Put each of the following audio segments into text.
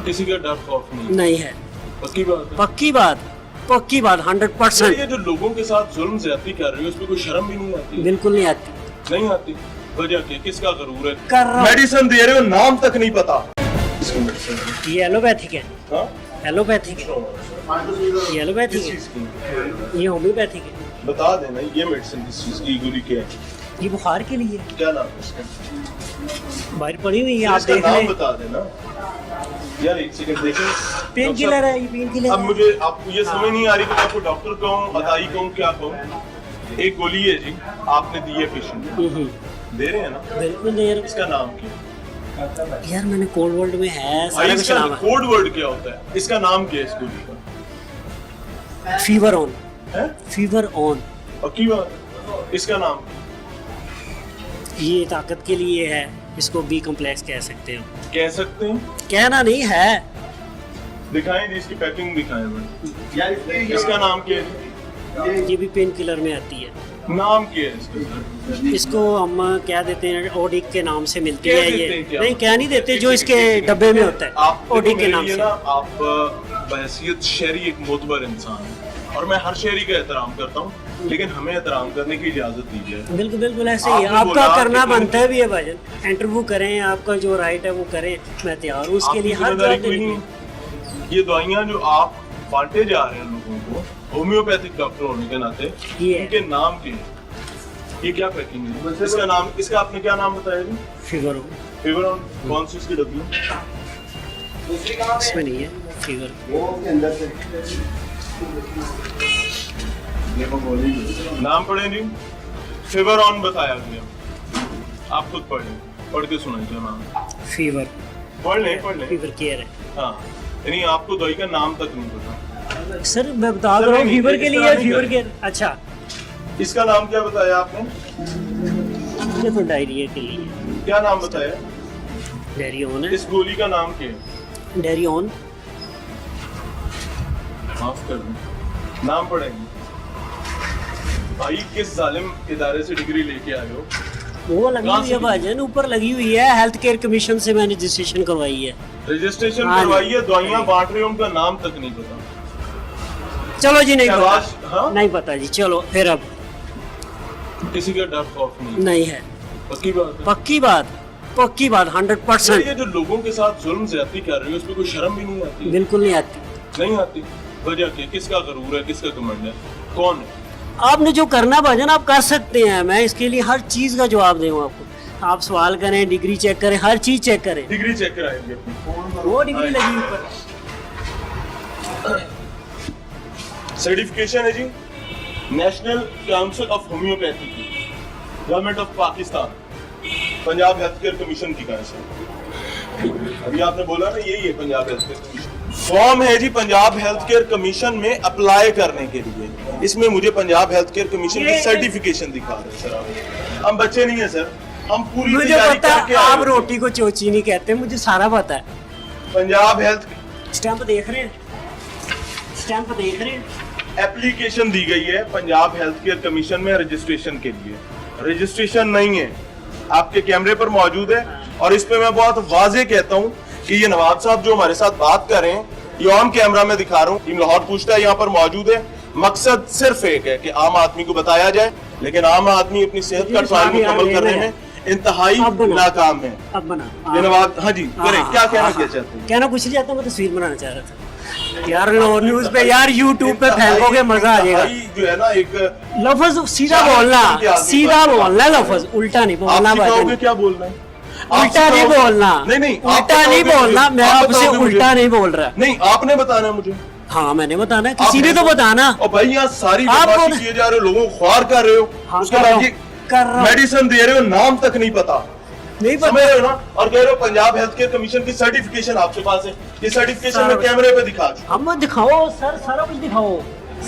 किसी का डर खौफ नहीं है। पक्की बात है? पक्की बात 100%। ये जो लोगों के साथ जुल्म ज्यादती कर रही है उसमें कोई शर्म भी नहीं आती? बिल्कुल नहीं आती। नहीं आती? वजह क्या, किसका गरूर है? कर रहा हूं। मेडिसिन दे रहे हो, नाम तक नहीं पता। ये एलोपैथिक है। हाँ? एलोपैथिक है। ये एलोपैथिक है। ये होम्योपैथिक है। बता देना ये मेडिसिन किस चीज की, गोली क्या है? ये बुखार के लिए। क्या नाम है इसका? बाहर पड़ी हुई है, आप इसका देख नाम लें। बता देना यार, एक सेकंड देखें। पेन किलर है, ये पेन किलर। अब मुझे आपको ये समझ नहीं आ रही कि मैं आपको डॉक्टर कहूँ, अदाई कहूँ, क्या कहूँ? एक गोली है जी, आपने दी है पेशेंट को, दे रहे हैं ना? बिल्कुल दे रहे। इसका नाम क्या? यार मैंने कोड वर्ड में है सारा कुछ इसका नाम है। कोड वर्ड क्या होता है? इसका नाम क्या है इस गोली का? फीवर ऑन है? Fever on. पक्की बात? इसका नाम ये ताकत के लिए है, इसको बी कॉम्प्लेक्स कह सकते हो। कह सकते हैं? कहना नहीं है। दिखाएं जी, इसकी पैकिंग दिखाएं भाई। इसका नाम क्या है? ये भी पेन किलर में आती है। नाम क्या है इसका? इसको हम क्या देते हैं, ओडिक के नाम से मिलती क्या है देते ये। हैं क्या? नहीं क्या नहीं देते, जो इसके डब्बे में होता है आप ओडिक के नाम ये से। ना, आप बहैसियत शहरी एक मोतबर इंसान है और मैं हर शहरी का एहतराम करता हूँ, लेकिन हमें एहतराम करने की इजाजत दीजिए। बिल्कुल बिल्कुल ऐसे ही है। आपने आपका बोला करना कि बनता है भी है भाईजान, इंटरव्यू करें, आपका जो राइट है वो करें, मैं तैयार हूँ उसके लिए। आपकी हर जिम्मेदारी जवाब कोई देने नहीं की। है। ये दवाइयाँ जो आप बांटे जा रहे हैं लोगों को, होम्योपैथिक डॉक्टर होने के नाते, ये इनके नाम के, ये क्या पैकिंग है? इसका नाम, इसका आपने क्या नाम बताया जी? Fever on. फीवर ऑन कौन सी इसकी डब्बी? इसमें नहीं है फीवर। नाम पढ़े जी, फीवर ऑन बताया गया, आप खुद पढ़ लें, पढ़ के सुनाइए नाम। फीवर पढ़ लें। फीवर केयर है। हाँ, यानी आपको दवाई का नाम तक नहीं पता। सर मैं बता सर, रहा हूँ नहीं, फीवर इस के तरह लिए नहीं फीवर कर। केयर। अच्छा, इसका नाम क्या बताया आपने? ये तो डायरिया के लिए। क्या नाम बताया? डेरी ऑन है। इस गोली का नाम क्या है? Dairy on. माफ कर दें, नाम पढ़ेंगे। भाई किस जालिम इदारे से डिग्री लेके आए हो? वो लगी कहाँ हुई से है भाईजान, ऊपर लगी हुई है, हेल्थ केयर कमीशन से मैंने रजिस्ट्रेशन करवाई है। रजिस्ट्रेशन हाँ जी। करवाई है, दवाइयाँ बांट रहे हो, उनका नाम तक नहीं पता। चलो जी, नहीं शहबाज, पता। हाँ? नहीं पता जी, चलो फिर। अब किसी का डर खौफ नहीं? नहीं है। पक्की बात है? पक्की बात 100%। ये जो लोगों के साथ जुल्म ज्यादती कर रही है उसमें कोई शर्म भी नहीं आती? बिल्कुल नहीं आती। नहीं आती? वजह क्या, किसका गरूर है, किसका घमंड है, कौन है? आपने जो करना भाईजान आप कर सकते हैं, मैं इसके लिए हर चीज का जवाब दूंगा आपको। आप सवाल करें, डिग्री चेक करें, हर चीज चेक करें। डिग्री चेक कराएंगे अपनी। वो डिग्री लगी ऊपर। सर्टिफिकेशन है जी, नेशनल काउंसिल ऑफ होम्योपैथी की, government of Pakistan, Punjab health care commission की तरफ से। अभी आपने बोला ना, यही है Punjab health care commission. Form है जी पंजाब हेल्थ केयर कमीशन में अप्लाई करने के लिए। इसमें मुझे पंजाब हेल्थ केयर कमीशन की सर्टिफिकेशन दिखा रहे हैं सर आप। हम बच्चे नहीं है सर, हम पूरी मुझे तैयारी पता, करके आए आप हैं। रोटी को चोची नहीं कहते, मुझे सारा पता है। पंजाब हेल्थ स्टैंप देख रहे हैं, स्टैंप देख रहे हैं। एप्लीकेशन दी गई है पंजाब हेल्थ केयर कमीशन में रजिस्ट्रेशन के लिए। रजिस्ट्रेशन नहीं है, आपके कैमरे पर मौजूद है, और इस पे मैं बहुत वाजे कहता हूँ कि ये नवाब साहब जो हमारे साथ बात कर रहे हैं, ये ऑन कैमरा में दिखा रहा हूँ, टीम लाहौर पूछता है यहाँ पर मौजूद है। मकसद सिर्फ एक है कि आम आदमी को बताया जाए, लेकिन आम आदमी अपनी सेहत का ट्रायल मुकम्मल करने में इंतहाई नाकाम है। अब बना ये नवाब, हाँ जी करें, क्या कहना क्या चाहते हैं? कहना कुछ नहीं चाहता, मैं तस्वीर बनाना चाह रहा था यार। न्यूज पे यार, यूट्यूब पे फेंकोगे मजा आ जाएगा। जो है ना, एक लफ्ज सीधा बोलना, सीधा बोलना लफ्ज, उल्टा नहीं बोलना आप भाई। सिखाओगे क्या बोलना है? उल्टा नहीं बोलना। नहीं उल्टा नहीं बोलना, मैं आपसे उल्टा नहीं बोल रहा। नहीं, आपने बताना है मुझे। हाँ मैंने बताना है, किसी ने तो बताना। और भाई यहाँ सारी आप बदमाशी किए जा रहे हो, लोगों को ख्वार कर रहे हो, हाँ, उसके कर बाद रहा ये हूं, कर रहा हूं। मेडिसिन दे रहे हो, नाम तक नहीं पता, नहीं समझ रहे हो ना? और कह रहे हो पंजाब हेल्थ केयर कमीशन की सर्टिफिकेशन आपके पास है। ये सर्टिफिकेशन में कैमरे पे दिखा दो। हम दिखाओ सर, सारा कुछ दिखाओ,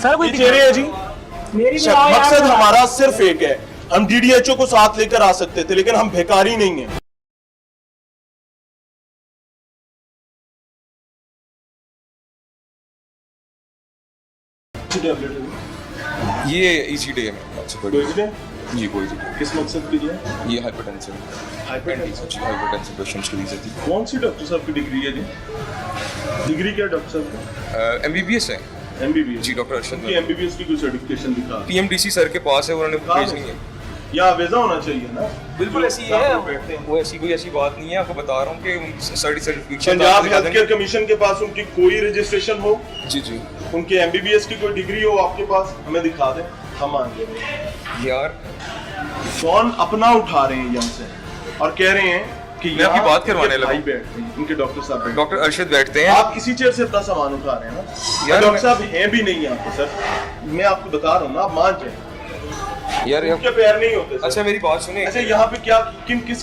सारा कुछ ये चेहरे है जी। मेरी भी आओ यार, मकसद हमारा सिर्फ एक है, हम DDHO को साथ लेकर आ सकते थे, लेकिन हम भिखारी नहीं है। ये ECD है मेरे पास। कोई भी नहीं? जी कोई नहीं। किस मकसद के लिए? ये हाइपरटेंसिव हाइपरटेंशन। हाइपरटेंसिव पेशेंट्स के लिए थी। कौन सी डॉक्टर साहब की डिग्री है जी? डिग्री क्या डॉक्टर साहब? MBBS है MBBS जी, डॉक्टर अरशद की MBBS की कोई सर्टिफिकेशन दिखा? PMDC सर के पास है, उन्होंने भेजनी है। या वीजा होना चाहिए ना? बिल्कुल ऐसी है, वो ऐसी कोई ऐसी बात नहीं है, आपको बता रहा हूँ कि certification Punjab health care commission के पास उनकी कोई रजिस्ट्रेशन हो, जी जी उनके MBBS की कोई डिग्री हो आपके पास, हमें दिखा दें, हम आएंगे। यार, फोन अपना उठा रहे हैं यहाँ से और कह रहे हैं कि मैं आपकी बात करवाने इनके भाई लगा। बैठते हैं, इनके डॉक्टर साहब बैठते डॉक्टर अरशद बैठते हैं। हैं। आप इसी चेयर से अपना सामान उठा रहे हैं ना? यार, डॉक्टर साहब हैं भी नहीं यहाँ पे सर, मैं आपको बता रहा हूँ ना, आप मान जाए, यार उनके पैर नहीं होते सर। अच्छा मेरी बात सुनिए। अच्छा, यहाँ पे क्या किस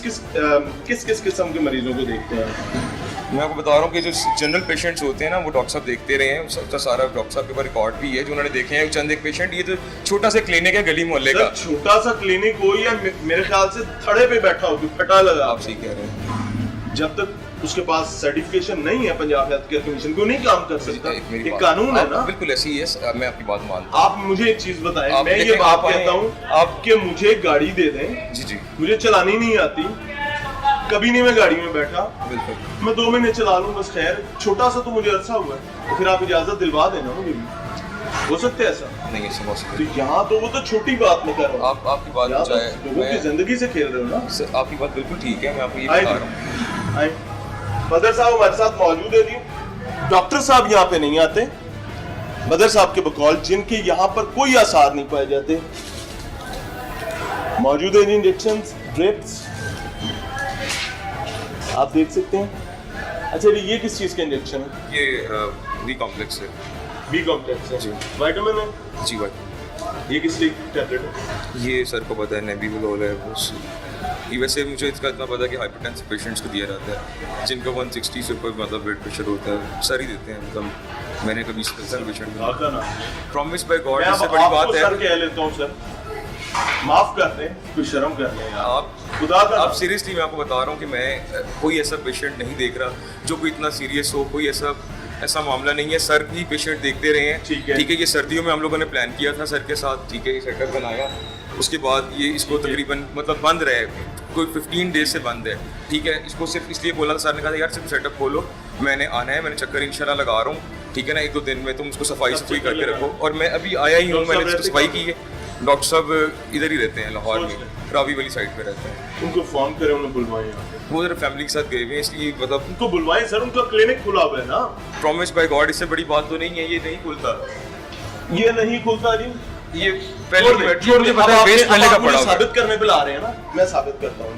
किस किस्म के मरीजों को देखते हैं? मैं आपको बता रहा हूँ कि जो जनरल पेशेंट्स होते हैं ना, वो डॉक्टर साहब देखते रहे हैं, उसका सारा डॉक्टर साहब के पास रिकॉर्ड भी है जो उन्होंने देखे हैं। चंद एक पेशेंट, ये तो छोटा सा क्लिनिक है गली मोहल्ले का। सर, छोटा सा क्लिनिक हो या मेरे ख्याल से थड़े पे बैठा हो, फटा लगा। आप सही कह रहे हैं। जब तक उसके पास सर्टिफिकेशन नहीं है पंजाब हेल्थ केयर कमीशन को, नहीं काम कर सकता। मेरी एक बात- कानून है आप ना? बिल्कुल ऐसी ही है, मैं आपकी बात मानता आप मुझे एक चीज बताएं, आप मैं ये देखें, बात आप आए- कहता हूँ आपके, मुझे गाड़ी दे दें, हूँ। जी जी मुझे चलानी नहीं आती, कभी नहीं मैं गाड़ी में बैठा, बिल्कुल। मैं 2 महीने चला लूं बस, खैर छोटा सा तो मुझे अरसा हुआ है, तो फिर आप इजाजत दिलवा देना मुझे भी। हो सकता है ऐसा? नहीं ऐसा तो पॉसिबल। यहाँ तो वो तो छोटी बात मैं कर रहा हूँ, आपकी बात यहाँ तो चाहे लोगों की जिंदगी से खेल रहे हो ना। सर, आपकी बात बिल्कुल ठीक है, मैं आपको ये आए बता रहा हूँ। आए बदर साहब हमारे साथ मौजूद है जी। डॉक्टर साहब यहाँ पे नहीं आते, बदर साहब के बकौल, जिनके यहाँ पर कोई आसार नहीं पाए जाते, मौजूद है इंजेक्शन ड्रिप्स, आप देख सकते हैं। अच्छा ये किस चीज का इंजेक्शन है? ये बी कॉम्प्लेक्स है। बी कॉम्प्लेक्स है जी। विटामिन है जी भाई, ये किस लिए टैबलेट है? ये सर को पता है, नेबीविलोल है बस। ये वैसे मुझे इसका इतना पता है कि हाइपरटेंसिव पेशेंट्स को दिया जाता है, जिनका 160 से ऊपर मतलब ब्लड प्रेशर होता है, सर ही देते हैं। मतलब मैंने कभी स्पेशल पेशेंट आपका नाम? प्रॉमिस बाय गॉड, मैं अब इससे बड़ी आपको बात सर है। कह लेता हूँ सर, माफ कर दें, कुछ शर्म कर लें यार। आप खुदा का आप सीरियसली, मैं आपको बता रहा हूँ कि मैं कोई ऐसा पेशेंट नहीं देख रहा जो कोई इतना सीरियस हो, कोई ऐसा मामला नहीं है। सर ही पेशेंट देखते रहे हैं। ठीक है। ये सर्दियों में हम लोगों ने प्लान किया था सर के साथ, ठीक है, ये सेटअप बनाया, उसके बाद ये इसको तकरीबन मतलब बंद रहे, कोई 15 डेज से बंद है, ठीक है। इसको सिर्फ इसलिए बोला था, सर ने कहा यार सिर्फ सेटअप खोलो, मैंने आना है, मैंने चक्कर इंशाल्लाह लगा रहा हूँ, ठीक है ना, 1-2 दिन में तुम उसको सफाई करके रखो। और मैं अभी आया ही हूँ, मैंने इसको सफाई की है। डॉक्टर साहब इधर ही रहते हैं, लाहौर में, रावी वाली साइड पे रहते हैं। उनको फोन करें, उन्हें बुलवाएं यहाँ पे। वो जरा फैमिली के साथ गए हुए हैं, इसलिए मतलब उनको बुलवाएं सर, उनका क्लिनिक खुला हुआ है ना। प्रॉमिस बाय गॉड, इससे बड़ी बात तो नहीं है, ये नहीं खुलता, ये नहीं खुलता जी। ये पहले की बैटरी मुझे पता है, वेस्ट पहले का पड़ा हुआ है। साबित करने पे ला रहे हैं ना, मैं साबित करता हूँ।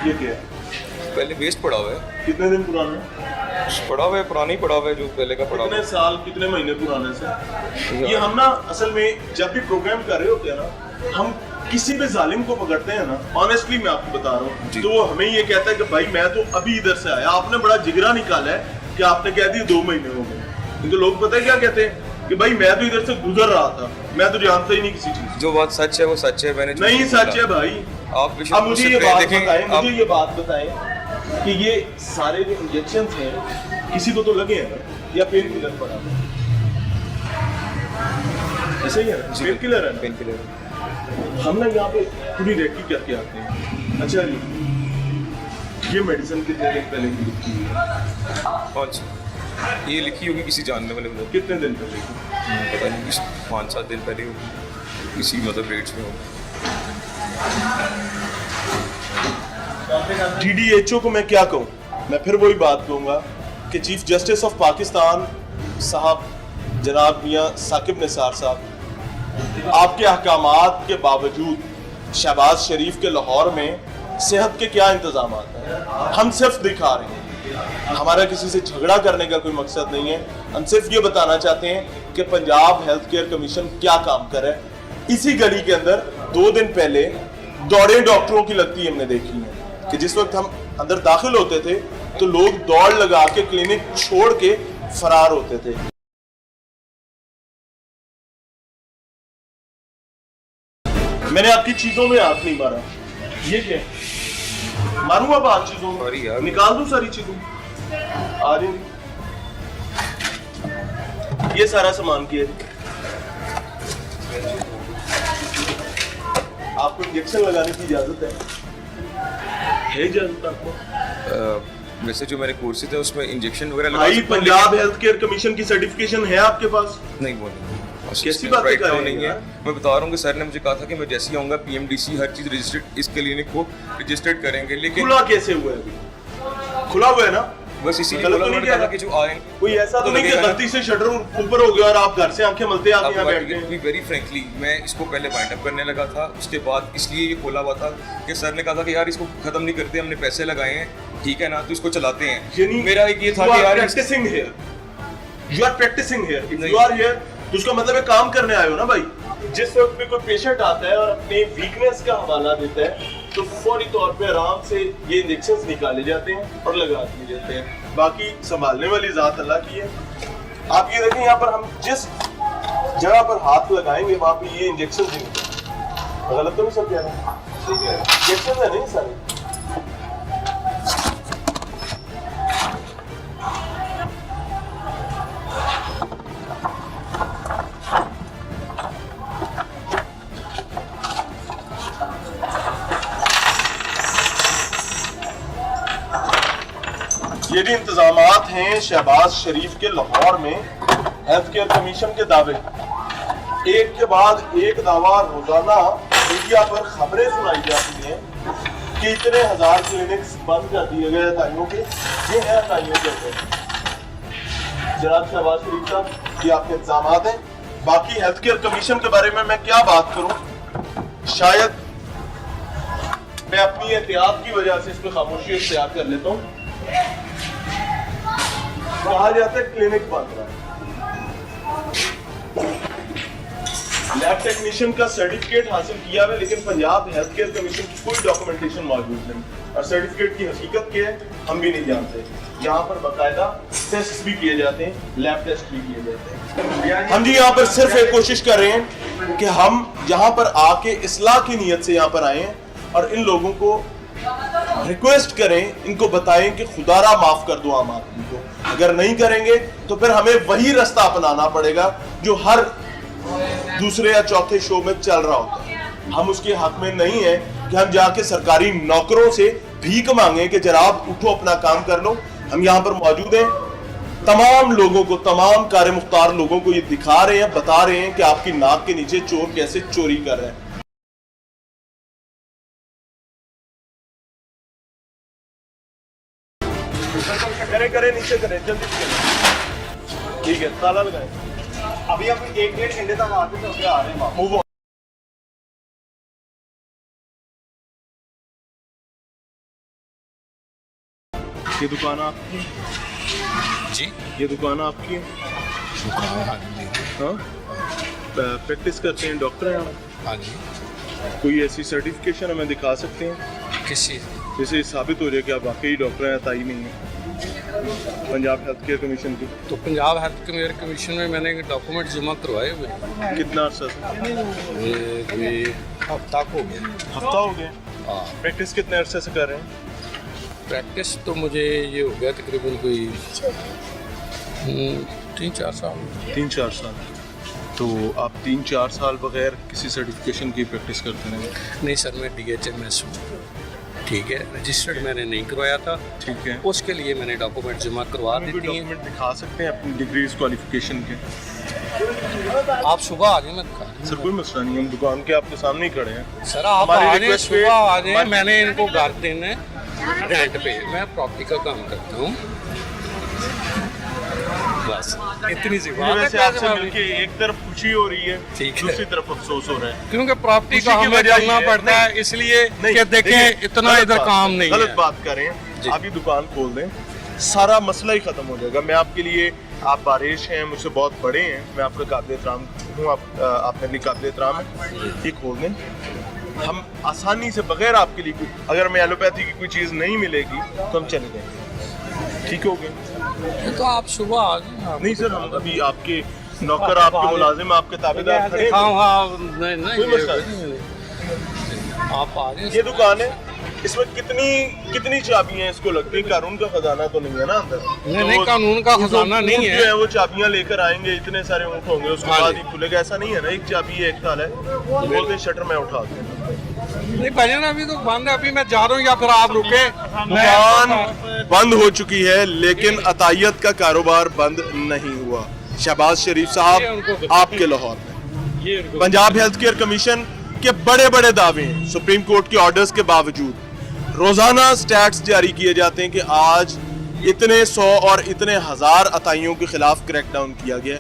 ये क्या है? पहले वेस्ट पड़ा हुआ है, कितने दिन पुराना है? पड़ा हुआ है, पुराना ही पड़ा हुआ है, जो पहले का पड़ा हुआ कितने है। साल, कितने महीने पुराने से? ये हम ना असल में जब भी प्रोग्राम कर रहे होते हैं ना, हम किसी भी जालिम को पकड़ते हैं ना, ऑनेस्टली मैं आपको बता रहा हूँ, तो वो हमें ये कहता है कि भाई मैं तो अभी इधर से आया, आपने बड़ा जिगरा निकाला है कि आपने कह दिया 2 महीने हो गए। तो लोग पता है क्या कहते हैं कि भाई मैं तो इधर से गुजर रहा था, मैं तो जानता ही नहीं किसी चीज। जो बात सच है वो सच है, मैंने नहीं सच है भाई। आप अब मुझे ये बात बताएं, आप मुझे ये बात बताएं कि ये सारे जो इंजेक्शन हैं किसी को तो लगे हैं ना, या पेन किलर पड़ा है? ऐसे ही है ना, पेन किलर है ना? Pain killer. हम ना यहाँ पे पूरी रेकी करके आते हैं। अच्छा जी, ये मेडिसिन कितने दिन पहले की लिखी हुई है? कौन सी? ये लिखी होगी किसी जानने वाले को, कितने दिन पहले की? पता नहीं, 5-7 दिन पहले होगी, किसी मतलब रेट्स में होगी। DDHO को मैं क्या कहूँ? मैं फिर वही बात कहूँगा कि चीफ जस्टिस ऑफ पाकिस्तान साहब जनाब मियाँ साकिब निसार साहब, आपके अहकामात के बावजूद शहबाज शरीफ के लाहौर में सेहत के क्या इंतजाम हैं? हम सिर्फ दिखा रहे हैं, हमारा किसी से झगड़ा करने का कोई मकसद नहीं है। हम सिर्फ ये बताना चाहते हैं कि पंजाब हेल्थ केयर कमीशन क्या काम कर रहा है। इसी गली के अंदर 2 दिन पहले दौड़े डॉक्टरों की लगती हमने देखी है कि जिस वक्त हम अंदर दाखिल होते थे तो लोग दौड़ लगा के क्लिनिक छोड़ के फरार होते थे। मैंने आपकी चीजों में हाथ नहीं मारा, ये क्या है? मारूंगा बात चीजों सॉरी यार। में, निकाल दूं सारी चीजों आ रही। ये सारा सामान किया, आपको इंजेक्शन लगाने की इजाजत है? है इजाजत आपको? वैसे जो मेरे कोर्सेज है उसमें इंजेक्शन वगैरह लगा भाई सकता हूं, पंजाब हेल्थ केयर कमीशन की सर्टिफिकेशन है आपके पास? लेकिन नहीं वो नहीं। कैसी बातें कर रहे हैं नहीं है। यार? मैं बता रहा हूँ कि सर ने मुझे कहा था कि मैं जैसे ही आऊँगा पीएमडीसी हर चीज़ रजिस्टर्ड इस क्लिनिक को रजिस्टर्ड करेंगे, लेकिन खुला कैसे हुआ है अभी? खुला हुआ है ना? बस इसीलिए गलत बोला तो नहीं मैंने कहा किया? कि जो आए कोई ऐसा तो नहीं कि लगेगा ना। गलती से शटर ऊपर हो गया और आप घर से आंखें मलते आके यहाँ बैठ गए? वेरी फ्रेंकली मैं इसको पहले वाइंड अप करने लगा था, उसके बाद इसलिए ये खोला हुआ था कि सर ने कहा था कि यार इसको खत्म नहीं करते, हमने पैसे लगाए हैं, ठीक है ना, तो इसको चलाते हैं। यानी मेरा एक ये था you कि are यार practicing here. You are practicing here. If नहीं। you are here, तो उसका मतलब है काम करने आए हो ना भाई। जिस वक्त भी कोई पेशेंट आता है और अपनी वीकनेस का हवाला देता है तो फौरी तौर पे आराम से ये इंजेक्शंस निकाले जाते हैं और लगा दिए जाते हैं। बाकी संभालने वाली जात अल्लाह की है। आप ये देखें, यहाँ पर हम जिस जगह पर हाथ लगाएंगे वहाँ पे ये इंजेक्शन देंगे। गलत तो नहीं सर कह रहा हूँ? ठीक है, इंजेक्शन है नहीं सारे। ये भी इंतजामात हैं शहबाज शरीफ के लाहौर में हेल्थ केयर कमीशन के दावे। एक के बाद एक दावा रोजाना मीडिया पर खबरें सुनाई जाती हैं कि इतने हजार क्लिनिक्स बंद कर दिए गए हताइयों के। ये है हताइयों के जनाब शहबाज शरीफ साहब, ये आपके इंतजामात हैं। बाकी हेल्थ केयर कमीशन के बारे में मैं क्या बात करूं, शायद मैं अपनी एहतियात की वजह से इस पर खामोशी इख्तियार कर लेता हूँ। कहा जाता है क्लिनिक बंद रहा है, लैब टेक्नीशियन का सर्टिफिकेट हासिल किया है, लेकिन पंजाब हेल्थ केयर कमीशन की कोई डॉक्यूमेंटेशन मौजूद नहीं। और सर्टिफिकेट की हकीकत क्या है हम भी नहीं जानते। यहाँ पर बाकायदा टेस्ट भी किए जाते हैं, लैब टेस्ट भी किए जाते हैं। हम जी यहाँ पर सिर्फ एक कोशिश कर रहे हैं कि हम यहाँ पर आके इस्लाह की नीयत से यहाँ पर आए हैं और इन लोगों को रिक्वेस्ट करें, इनको बताएं कि खुदारा माफ कर दो आम आदमी को। अगर नहीं करेंगे तो फिर हमें वही रास्ता अपनाना पड़ेगा जो हर दूसरे या चौथे शो में चल रहा होता है। हम उसके हक में नहीं है कि हम जाके सरकारी नौकरों से भीख मांगे कि जनाब उठो अपना काम कर लो। हम यहाँ पर मौजूद हैं, तमाम लोगों को, तमाम कार मुख्तार लोगों को ये दिखा रहे हैं, बता रहे हैं कि आपकी नाक के नीचे चोर कैसे चोरी कर रहे हैं। करे नीचे करे, जल्दी करें। ठीक है, ताला लगाएं। अभी हम 1-1.5 घंटे तक आते थे, उसके आ रहे हैं। Move on. ये दुकान आपकी जी, ये दुकान आपकी है? हाँ, प्रैक्टिस करते हैं, डॉक्टर हैं आप? हाँ जी। कोई ऐसी सर्टिफिकेशन हमें दिखा सकते हैं किस चीज़? जिससे साबित हो जाए कि आप वाकई डॉक्टर हैं, ताई नहीं है पंजाब हेल्थ केयर कमीशन की? तो पंजाब हेल्थ केयर कमीशन में मैंने डॉक्यूमेंट जमा करवाए हुए हैं। कितना अर्सा से? ये हफ्ता को हो गया। हफ्ता हो गया। हाँ, प्रैक्टिस कितने अरसे से कर रहे हैं? प्रैक्टिस तो मुझे ये हो गया तकरीबन कोई 3-4 साल। 3-4 साल। तो आप 3-4 साल बगैर किसी सर्टिफिकेशन की प्रैक्टिस करते हैं? नहीं सर, मैं DHMS हूँ, ठीक है, रजिस्टर्ड मैंने नहीं करवाया था। ठीक है, उसके लिए मैंने डॉक्यूमेंट जमा करवा कोई देती हैं। डॉक्यूमेंट दिखा सकते हैं अपनी डिग्रीज क्वालिफिकेशन के? आप सुबह आ जाए, मैं दिखा दूँगा। सर कोई मसला नहीं, हम दुकान के आपके सामने ही खड़े हैं। सर आप हमारी आ जाए, request पे- सुबह आ जाए। मैंने इनको घर देना है रेंट पे, मैं प्रॉपर्टी का काम करता हूँ, बस इतनी सी बात है। वैसे आपसे मिलके एक तरफ खुशी हो रही है, ठीक है। दूसरी तरफ अफसोस हो रहा है। क्योंकि प्रॉपर्टी खुशी का की हमें वजह करना ये है- पड़ता है, नहीं, इसलिए नहीं, कि देखिए, देखें इतना गलत इधर बात- काम नहीं गलत है। बात करें, जी। आप ये दुकान खोल दें, सारा मसला ही खत्म हो जाएगा। मैं आपके लिए, आप बारिश हैं, मुझसे बहुत बड़े हैं, मैं आपका काबिल एहतराम हूँ, आप मेरे लिए काबिल एहतराम है। ये खोल दें, हम आसानी से बगैर आपके लिए, अगर मैं एलोपैथी की कोई चीज़ नहीं मिलेगी तो हम चले जाएंगे। ठीक हो गए? तो आप सुबह आ जाए। नहीं सर, हम अभी आपके नौकर, आपके मुलाजिम, आपके ताबेदार खड़े हैं। हाँ हाँ, नहीं कोई मसला नहीं, आप आ जाए। ये दुकान है, इसमें कितनी चाबियां हैं इसको लगती हैं? कानून का खजाना तो नहीं है ना अंदर? नहीं, कानून का खजाना नहीं है। जो है वो चाबियां लेकर आएंगे, इतने सारे ऊँट होंगे, उसके हाँ बाद जी। ही खुलेगा, ऐसा नहीं है ना। एक चाबी है, एक ताला है, बोलते हैं शटर में उठा दूँ। नहीं भाईजान अभी तो बंद है, अभी मैं जा रहा हूँ या फिर आप रुके। दुकान बंद हो चुकी है लेकिन अतायत का कारोबार बंद नहीं हुआ। शहबाज शरीफ साहब आपके लाहौर में पंजाब हेल्थ केयर कमीशन के बड़े बड़े दावे हैं। सुप्रीम कोर्ट के ऑर्डर्स के बावजूद रोजाना स्टैट्स जारी किए जाते हैं कि आज इतने 100 और इतने हजार अताइयों के खिलाफ क्रैकडाउन किया गया।